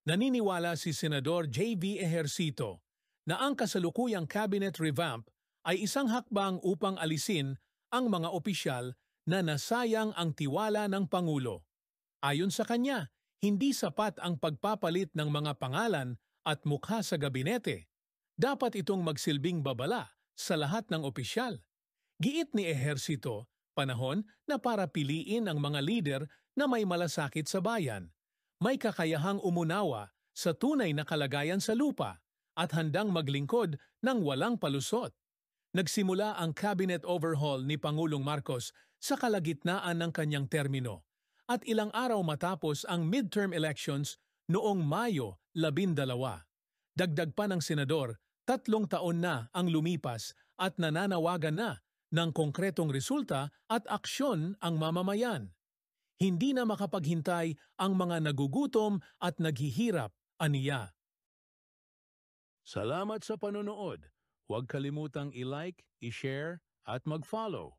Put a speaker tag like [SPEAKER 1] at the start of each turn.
[SPEAKER 1] Naniniwala si Senador J.V. Ejercito na ang kasalukuyang cabinet revamp ay isang hakbang upang alisin ang mga opisyal na nasayang ang tiwala ng Pangulo. Ayon sa kanya, hindi sapat ang pagpapalit ng mga pangalan at mukha sa gabinete. Dapat itong magsilbing babala sa lahat ng opisyal. Giit ni Ejercito, panahon na para piliin ang mga lider na may malasakit sa bayan, may kakayahang umunawa sa tunay na kalagayan sa lupa at handang maglingkod ng walang palusot. Nagsimula ang cabinet overhaul ni Pangulong Marcos sa kalagitnaan ng kanyang termino at ilang araw matapos ang midterm elections noong Mayo 12. Dagdag pa ng senador, 3 taon na ang lumipas at nananawagan na ng konkretong resulta at aksyon ang mamamayan. Hindi na makapaghintay ang mga nagugutom at naghihirap, aniya. Salamat sa panonood. Huwag kalimutang i-like, i-share at mag-follow.